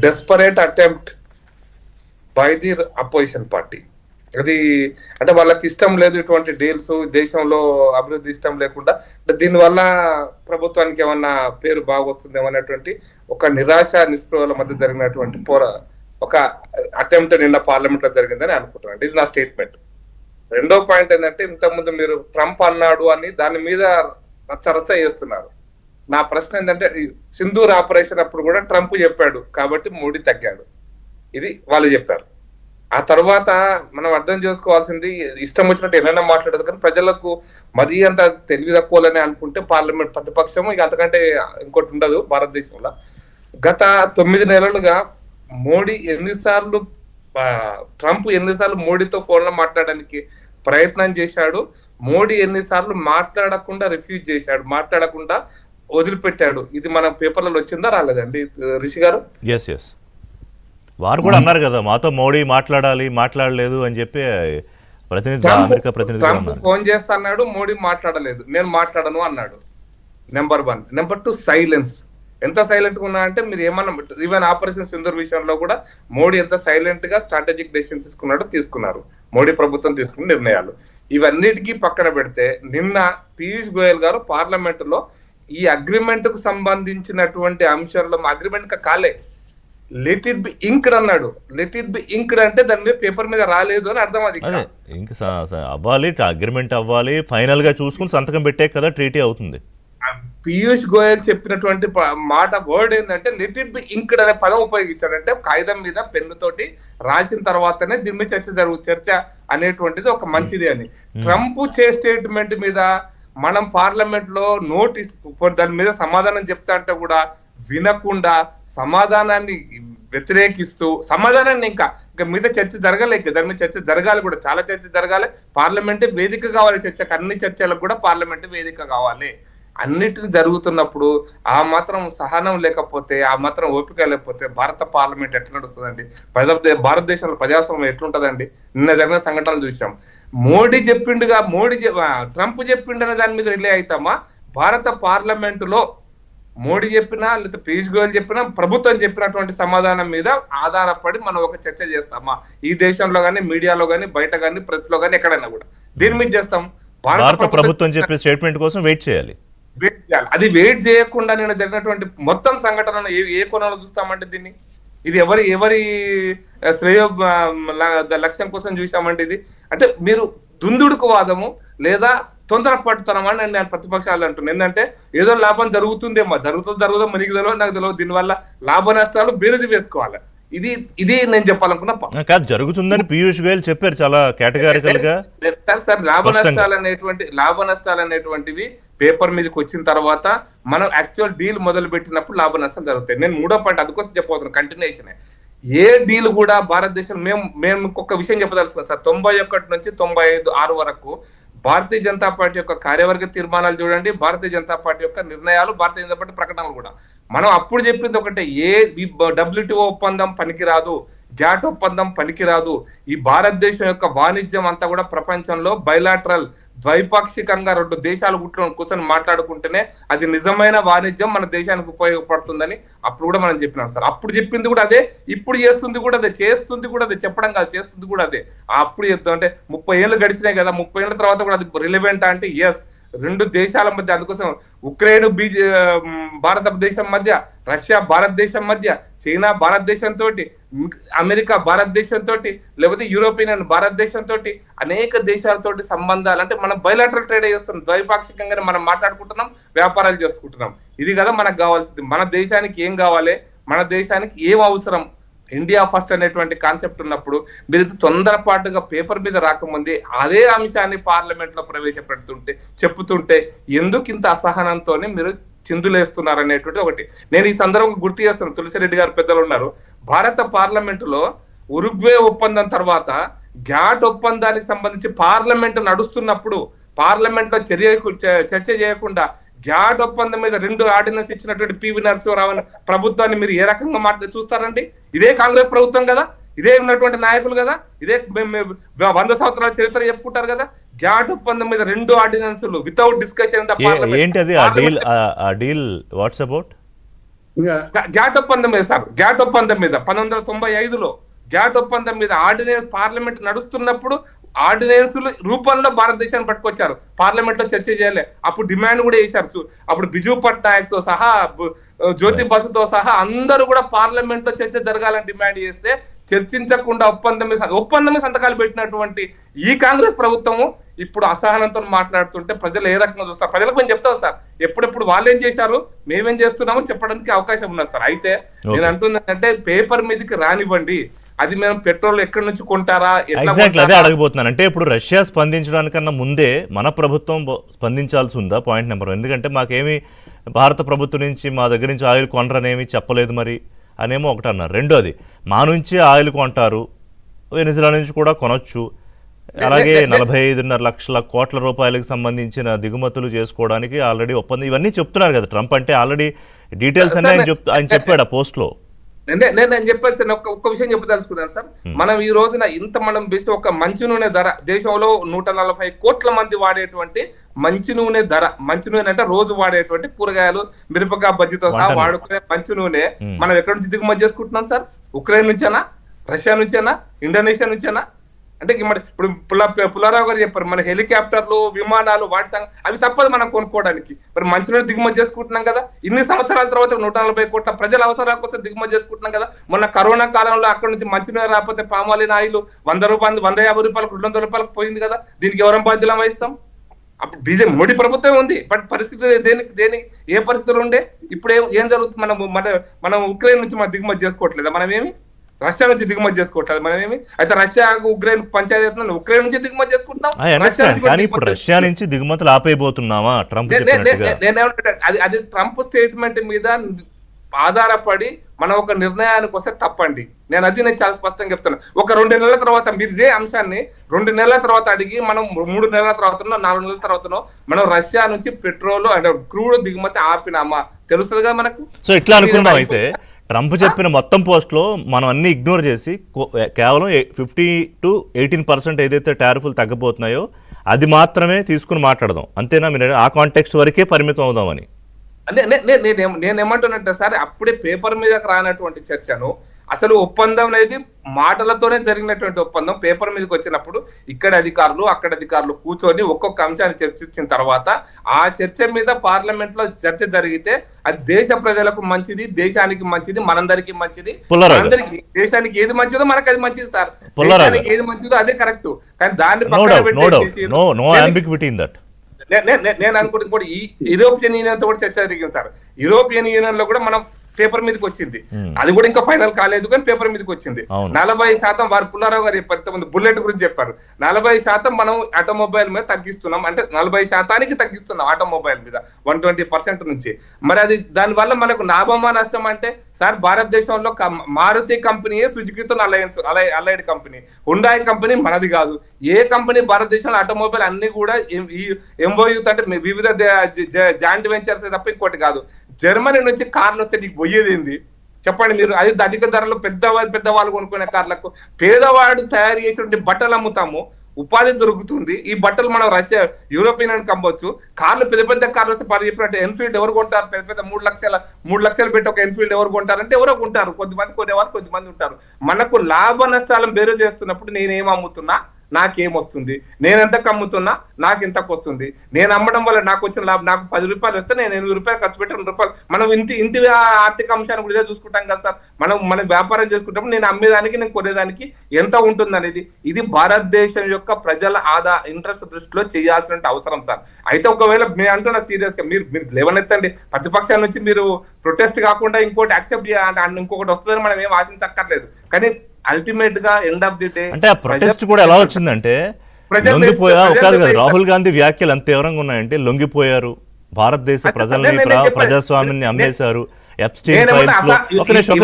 Desperate attempt by the opposition party. అది అంటే వాళ్ళకి ఇష్టం లేదు ఇటువంటి డీల్స్, దేశంలో అభివృద్ధి ఇష్టం లేకుండా దీనివల్ల ప్రభుత్వానికి ఏమన్నా పేరు బాగొస్తుందేమో అనేటువంటి ఒక నిరాశ నిస్పృహల మధ్య జరిగినటువంటి ఒక అటెంప్ట్ నిన్న పార్లమెంట్ లో జరిగిందని అనుకుంటున్నాను. ఇది నా స్టేట్మెంట్. రెండో పాయింట్ ఏంటంటే, ఇంతకుముందు మీరు ట్రంప్ అన్నాడు అని దాని మీద రచ్చ చేస్తున్నారు. నా ప్రశ్న ఏంటంటే, సింధూర్ ఆపరేషన్ అప్పుడు కూడా ట్రంప్ చెప్పాడు కాబట్టి మోడీ తగ్గాడు, ఇది వాళ్ళు చెప్పారు. ఆ తర్వాత మనం అర్థం చేసుకోవాల్సింది, ఇష్టం వచ్చినట్టు ఏమైనా మాట్లాడదు కానీ ప్రజలకు మరీ అంత తెలివి తక్కువలని అనుకుంటే పార్లమెంట్ ప్రతిపక్షం ఇక అంతకంటే ఇంకోటి ఉండదు భారతదేశంలో. గత 9 నెలలుగా మోడీ ఎన్నిసార్లు ట్రంప్ ఎన్నిసార్లు మోడీతో ఫోన్లో మాట్లాడడానికి ప్రయత్నం చేశాడు, మోడీ ఎన్నిసార్లు మాట్లాడకుండా రిఫ్యూజ్ చేశాడు, మాట్లాడకుండా వదిలిపెట్టాడు. ఇది మన పేపర్లలో వచ్చిందా రాలేదండి రిషి గారు? వారు కూడా అన్నారు కదా, మాతో మోడీ మాట్లాడలేదు అని చెప్పి అమెరికా ప్రతినిధి ఫోన్ చేస్తా అన్నాడు, మోడీ మాట్లాడలేదు, నేను మాట్లాడను అన్నాడు. నెంబర్ 1. Number 2, silence. ఎంత సైలెంట్ గా ఉన్నా అంటే, మీరు ఏమన్నా ఈవెన్ ఆపరేషన్ సింధూర్ విషయంలో కూడా మోడీ ఎంత సైలెంట్ గా స్ట్రాటజిక్ డెసిషన్ తీసుకున్నారు మోడీ ప్రభుత్వం తీసుకున్న నిర్ణయాలు. ఇవన్నిటికీ పక్కన పెడితే, నిన్న పీయూష్ గోయల్ గారు పార్లమెంట్ లో ఈ అగ్రిమెంట్ కు సంబంధించినటువంటి అంశంలో అగ్రిమెంట్ కాలే, లెట్ ఇట్ బి ఇంక్డ్ అన్నాడు. లెట్ ఇట్ బి ఇంక్డ్ అంటే దాని మీద పేపర్ మీద రాలేదు అని అర్థం. అది అవ్వాలి, అగ్రిమెంట్ అవ్వాలి, ఫైనల్ గా చూసుకుని సంతకం పెట్టే కదా ట్రీటీ అవుతుంది. పీయూష్ గోయల్ చెప్పినటువంటి వర్డ్ ఏంటంటే, లెట్ ఇట్ బి ఇంక్డ్ అనే పదం ఉపయోగించాడంటే, కాగితం మీద పెన్నుతోటి రాసిన తర్వాతనే దీని మీద చర్చ అనేటువంటిది ఒక మంచిది అని. ట్రంప్ స్టేట్మెంట్ మీద మనం పార్లమెంట్ లో నోటీస్ దాని మీద సమాధానం చెప్తా అంటే కూడా వినకుండా, సమాధానాన్ని వ్యతిరేకిస్తూ, సమాధానాన్ని ఇంకా మీద చర్చ జరగలేదు, దాని మీద చర్చ జరగాలి కూడా, చాలా చర్చ జరగాలి. పార్లమెంటే వేదిక కావాలి చర్చకు, అన్ని చర్చలకు కూడా పార్లమెంటే వేదిక కావాలి. అన్నిటిని జరుగుతున్నప్పుడు ఆ మాత్రం సహనం లేకపోతే, ఆ మాత్రం ఓపిక లేకపోతే భారత పార్లమెంట్ ఎట్లా నడుస్తుందండి? భారతదేశంలో ప్రజాస్వామ్యం ఎట్లుంటదండి? నిన్న జరిగిన సంఘటనలు చూసాం. ట్రంప్ చెప్పిండనే దాని మీద రిలే అవుతామా? భారత పార్లమెంటులో మోడీ చెప్పినా లేకపోతే పీయూష్ గోయల్ చెప్పినా, ప్రభుత్వం చెప్పినటువంటి సమాధానం మీద ఆధారపడి మనం ఒక చర్చ చేస్తామా? ఈ దేశంలో కానీ, మీడియాలో కానీ, బయట కానీ, ప్రెస్ లో కానీ, ఎక్కడైనా కూడా దీని మీద చేస్తాం. భారత ప్రభుత్వం చెప్పే స్టేట్మెంట్ కోసం వెయిట్ చేయాలి. అది వెయిట్ చేయకుండా నేను జరిగినటువంటి మొత్తం సంఘటనను ఏ కోణంలో చూస్తామంటే, దీన్ని ఇది ఎవరి శ్రేయ లక్ష్యం కోసం చూసామంటే, ఇది అంటే మీరు దుందుడుకు వాదము లేదా తొందరపడుతున్నామని నేను ప్రతిపక్షాలు అంటున్నాను. ఏంటంటే, ఏదో లాభం జరుగుతుందేమో, జరుగుతుందో మనకి తెలియదు, నాకు తెలియదు, దీనివల్ల లాభ నష్టాలు బేరుజు వేసుకోవాలి. ఇది నేను చెప్పాలనుకున్నా కాదు, జరుగుతుందని పీయూష్ గోయల్ చెప్పారు చాలా కేటగారికల్ గా. సార్, లాభ నష్టాలు అనేటువంటివి పేపర్ మీదకి వచ్చిన తర్వాత మనం యాక్చువల్ డీల్ మొదలు పెట్టినప్పుడు లాభ నష్టాలు జరుగుతాయి. నేను 3వ పాయింట్ అందుకోసం చెప్పబోతున్నాను, కంటిన్యూషన్. ఏ డీల్ కూడా భారతదేశం మేము ఇంకొక విషయం చెప్పదలుచుకున్నాం సార్. 91 నుంచి 95-6 వరకు భారతీయ జనతా పార్టీ యొక్క కార్యవర్గ తీర్మానాలు చూడండి, భారతీయ జనతా పార్టీ యొక్క నిర్ణయాలు, భారతీయ జనతా పార్టీ ప్రకటనలు కూడా. మనం అప్పుడు చెప్పింది ఒకటే, WTO ఒప్పందం పనికిరాదు, గ్యాట్ ఒప్పందం పనికిరాదు. ఈ భారతదేశం యొక్క వాణిజ్యం అంతా కూడా ప్రపంచంలో బైలాటరల్, ద్వైపాక్షికంగా 2 దేశాలు కూర్చొని మాట్లాడుకుంటేనే అది నిజమైన వాణిజ్యం, మన దేశానికి ఉపయోగపడుతుందని అప్పుడు కూడా మనం చెప్పినాం సార్. అప్పుడు చెప్పింది కూడా అదే, ఇప్పుడు చేస్తుంది కూడా అదే, చేస్తుంది కూడా అదే, చెప్పడం కాదు, చేస్తుంది కూడా అదే. అప్పుడు చెప్తాం అంటే 30 ఏళ్ళు గడిచినాయి కదా, 30 ఏళ్ళ తర్వాత కూడా అది రిలవెంట్ అంటే ఎస్. 2 దేశాల మధ్య, అందుకోసం ఉక్రెయిన్ భారతదేశం మధ్య, రష్యా భారతదేశం మధ్య, చైనా భారతదేశంతో, అమెరికా భారతదేశంతో, లేకపోతే యూరోపియన్ యూనియన్ భారతదేశంతో, అనేక దేశాలతోటి సంబంధాలు. అంటే మనం బైలాటరల్ ట్రేడ్ చేస్తున్నాం, ద్వైపాక్షికంగానే మనం మాట్లాడుకుంటున్నాం, వ్యాపారాలు చేసుకుంటున్నాం. ఇది కదా మనకు కావాల్సింది. మన దేశానికి ఏం కావాలి, మన దేశానికి ఏం అవసరం, ఇండియా ఫస్ట్ అనేటువంటి కాన్సెప్ట్ ఉన్నప్పుడు మీరు తొందరపాటుగా పేపర్ మీద రాకముందే అదే అంశాన్ని పార్లమెంట్ లో చెప్పుతుంటే ఎందుకు ఇంత అసహనంతో మీరు చిందులేస్తున్నారు అనేటువంటి ఒకటి నేను ఈ సందర్భంగా గుర్తు చేస్తున్నాను. తులసిరెడ్డి గారు పెద్దలు ఉన్నారు. భారత పార్లమెంటులో ఉరుగ్వే ఒప్పందం తర్వాత గ్యాట్ ఒప్పందానికి సంబంధించి పార్లమెంట్ నడుస్తున్నప్పుడు పార్లమెంట్ లో చర్చ చేయకుండా గ్యాట్ ఒప్పందం మీద 2 ఆర్డినెన్స్ ఇచ్చినటువంటి పివి నరసింహారావు ప్రభుత్వాన్ని మీరు ఏ రకంగా చూస్తారండి? ఇదే కాంగ్రెస్ ప్రభుత్వం కదా, ఇదే ఉన్నటువంటి నాయకులు కదా, ఇదే 100 సంవత్సరాల చరిత్ర చెప్పుకుంటారు కదా. గ్యాట్ ఒప్పందం మీద 2 ఆర్డినెన్స్లు వితౌట్ డిస్కషన్. ఇంకా గ్యాట్ ఒప్పందం మీద సార్, గ్యాట్ ఒప్పందం మీద 1995లో గ్యాట్ ఒప్పందం మీద ఆర్డినెన్స్ పార్లమెంట్ నడుస్తున్నప్పుడు ఆర్డినెన్స్ రూపంలో భారతదేశాన్ని పట్టుకొచ్చారు, పార్లమెంట్ లో చర్చ చేయలే. అప్పుడు డిమాండ్ కూడా చేశారు. అప్పుడు బిజు పట్నాయక్ తో సహా జ్యోతి బసుతో సహా అందరూ కూడా పార్లమెంట్ లో చర్చ జరగాలని డిమాండ్ చేస్తే చర్చించకుండా ఒప్పందమే సంతకాలు పెట్టినటువంటి ఈ కాంగ్రెస్ ప్రభుత్వము ఇప్పుడు అసహనంతో మాట్లాడుతుంటే ప్రజలు ఏ రకంగా చూస్తారు? ప్రజలకు మేము చెప్తాం సార్, ఎప్పుడెప్పుడు వాళ్ళు ఏం చేశారు మేమేం చేస్తున్నామో చెప్పడానికి అవకాశం ఉన్నది సార్. అయితే నేను అంటుంది అంటే పేపర్ మీదకి రానివ్వండి, అది మేము పెట్రోల్ ఎక్కడి నుంచి కొంటారా, ఎగ్జాక్ట్లీ అదే అడగబోతున్నాను. అంటే ఇప్పుడు రష్యా స్పందించడానికన్నా ముందే మన ప్రభుత్వం స్పందించాల్సి ఉందా? Point number. ఎందుకంటే మాకేమి భారత ప్రభుత్వం నుంచి మా దగ్గర నుంచి ఆయిల్ కొనరనేమి చెప్పలేదు మరి అనేమో ఒకటి అన్నారు. రెండోది మా నుంచి ఆయిల్ కొంటారు, వెనిజులా నుంచి కూడా కొనొచ్చు, అలాగే 45.5 లక్షల కోట్ల రూపాయలకు సంబంధించిన దిగుమతులు చేసుకోవడానికి ఆల్రెడీ ఒప్పందం, ఇవన్నీ చెప్తున్నారు కదా ట్రంప్. అంటే ఆల్రెడీ డీటెయిల్స్ అన్నీ ఆయన చెప్పాడు ఆ పోస్ట్ లో. నేను చెప్పాను ఒక్క విషయం చెప్పదలుచుకున్నాను సార్. మనం ఈ రోజున ఇంత మనం బేసి ఒక మంచి నూనె ధర దేశంలో 140 కోట్ల మంది వాడేటువంటి మంచి నూనె ధర, మంచి నూనె అంటే రోజు వాడేటువంటి కూరగాయలు మిరపకాయ బజ్జీతో సహా వాడుకునే మంచి నూనె మనం ఎక్కడి నుంచి దిగుమతి చేసుకుంటున్నాం సార్? ఉక్రెయిన్ నుంచేనా, రష్యా నుంచేనా, ఇండోనేషియా నుంచేనా? అంటే మరి ఇప్పుడు పుల్లారావు గారు చెప్పారు మన హెలికాప్టర్లు, విమానాలు, వాటి అవి తప్పదు మనం కొనుక్కోవడానికి. మరి మంచినీళ్ళు దిగుమతి చేసుకుంటున్నాం కదా, ఇన్ని సంవత్సరాల తర్వాత 140 కోట్ల ప్రజల అవసరాల కోసం దిగుమతి చేసుకుంటున్నాం కదా. మొన్న కరోనా కాలంలో అక్కడ నుంచి మంచినీళ్ళు రాకపోతే పామాలిన్ ఆయిల్ 100 రూపాయలు, 150 రూపాయలకు, 200 రూపాయలకు పోయింది కదా. దీనికి ఎవరం బాధ్యులం వహిస్తాం? అప్పుడు మోడీ ప్రభుత్వం ఉంది, బట్ పరిస్థితి దేనికి ఏ పరిస్థితులు ఉండే? ఇప్పుడు ఏం జరుగుతుంది? మనం ఉక్రెయిన్ నుంచి మనం దిగుమతి చేసుకోవట్లేదా? మనమేమి రష్యా నుంచి దిగుమతి చేసుకోవట్లేదు మనమేమి? అయితే రష్యా ఉక్రెయిన్ పంచాయతీ ఉక్రెయిన్ నుంచి దిగుమతి చేసుకుంటున్నాం, కానీ ఇప్పుడు రష్యా నుంచి దిగుమతులు ఆపైపోతున్నామా ట్రంప్? అది ట్రంప్ స్టేట్మెంట్ మీద ఆధారపడి మనం ఒక నిర్ణయానికి వస్తే తప్పండి. నేను చాలా స్పష్టంగా చెప్తున్నాను. ఒక 2 నెలల తర్వాత మీరు ఇదే అంశాన్ని 2 నెలల తర్వాత అడిగి మనం 3 నెలల తర్వాతనో 4 నెలల తర్వాతనో మనం రష్యా నుంచి పెట్రోల్ అంటే క్రూడ్ దిగుమతి ఆపినామా తెలుస్తుంది కదా మనకు. సో ఇట్లా అనుకున్నాం. అయితే ట్రంప్ చెప్పిన మొత్తం పోస్ట్లో మనం అన్ని ఇగ్నోర్ చేసి కేవలం 50 to 18% ఏదైతే టారిఫ్లు తగ్గబోతున్నాయో అది మాత్రమే తీసుకుని మాట్లాడదాం, అంతేనా? మీరు ఆ కాంటెక్స్ట్ వరకే పరిమితం అవుదామని నేనేమంటున్నట్టే సార్, అప్పుడే పేపర్ మీద రానటువంటి చర్చను అసలు ఒప్పందం అనేది మాటలతోనే జరిగినటువంటి ఒప్పందం పేపర్ మీదకి వచ్చినప్పుడు ఇక్కడ అధికారులు అక్కడ అధికారులు కూర్చొని ఒక్కొక్క అంశాన్ని చర్చించిన తర్వాత ఆ చర్చ మీద పార్లమెంట్ లో చర్చ జరిగితే అది దేశ ప్రజలకు మంచిది, దేశానికి మంచిది, మనందరికి మంచిది. అందరికి దేశానికి ఏది మంచిదో మనకు అది మంచిది సార్, దేశానికి ఏది మంచిదో అదే కరెక్ట్. కానీ దాన్ని పక్కన పెట్టేసి నేను అనుకుంటే ఈ యూరోపియన్ యూనియన్ తో కూడా చర్చ జరిగింది సార్. యూరోపియన్ యూనియన్ లో కూడా మనం పేపర్ మీదకి వచ్చింది, అది కూడా ఇంకా ఫైనల్ కాలేదు కానీ పేపర్ మీదకి వచ్చింది. 40% వారు పుల్లారావు గారు 10 బుల్లెట్ గురించి చెప్పారు. 40% మనం ఆటోమొబైల్ మీద తగ్గిస్తున్నాం, అంటే 40% తగ్గిస్తున్నాం ఆటోమొబైల్ మీద 120% నుంచి. మరి అది దానివల్ల మనకు లాభమా నష్టం అంటే సార్, భారతదేశంలో మారుతి కంపెనీయే సుజుకితో అలైడ్ కంపెనీ, హుండాయ్ కంపెనీ మనది కాదు. ఏ కంపెనీ భారతదేశంలో ఆటోమొబైల్ అన్ని కూడా ఈ ఎంఓయూ అంటే వివిధ జాయింట్ వెంచర్స్ తప్ప ఇంకోటి కాదు. జర్మనీ నుంచి కార్లు వస్తే నీకు పోయేది ఏంది చెప్పండి మీరు? అది అధిక ధరలో పెద్దవాళ్ళు కొనుక్కునే కార్లకు పేదవాడు తయారు చేసినటువంటి బట్టలు అమ్ముతాము, ఉపాధి దొరుకుతుంది. ఈ బట్టలు మనం రష్యా యూరోపియన్ కమ్మొచ్చు. కార్లు పెద్ద కార్లు వస్తే చెప్పినట్టు ఎన్ఫీల్డ్ ఎవరు కొంటారు? పెద్ద 3 లక్షలు పెట్టి ఒక ఎన్ఫీల్డ్ ఎవరు కొంటారంటే ఎవరో కొంటారు, కొద్దిమంది కొనేవారు కొద్దిమంది ఉంటారు. మనకు లాభ నష్టాలను బేరు చేస్తున్నప్పుడు నేనేం అమ్ముతున్నా, నాకేమొస్తుంది, నేను ఎంతకు అమ్ముతున్నా నాకు ఎంతకు వస్తుంది, నేను అమ్మడం వల్ల నాకు వచ్చిన లాభం, నాకు 10 రూపాయలు వస్తే నేను 8 రూపాయలు ఖర్చు పెట్టి 2 రూపాయలు. మనం ఇంటి ఆర్థిక అంశాన్ని కూడా చూసుకుంటాం కదా సార్. మనం వ్యాపారం చేసుకుంటాం, నేను అమ్మేదానికి నేను కొనేదానికి ఎంత ఉంటుంది అనేది. ఇది భారతదేశం యొక్క ప్రజల ఇంట్రెస్ట్ దృష్టిలో చేయాల్సిన అవసరం సార్. అయితే ఒకవేళ మీరు అంటున్నా సీరియస్ గా మీరు లేవనెత్తండి, ప్రతిపక్షాల నుంచి మీరు ప్రొటెస్ట్ కాకుండా ఇంకోటి యాక్సెప్ట్ ఇంకొకటి వస్తుందని మనం ఏం ఆశించక్కర్లేదు. కానీ అల్టిమేట్ గా ఎండ్ ఆఫ్ ది డే అంటే ఆ ప్రొటెస్ట్ కూడా ఎలా వచ్చిందంటే రాహుల్ గాంధీ వ్యాఖ్యలు అంత తీవ్రంగా ఉన్నాయంటే లొంగిపోయారు, భారతదేశ ప్రజల్ని ప్రజాస్వామ్యాన్ని అమ్మేశారు, ఎప్స్టీన్ ఫైల్స్ లో ఒక నిమిషం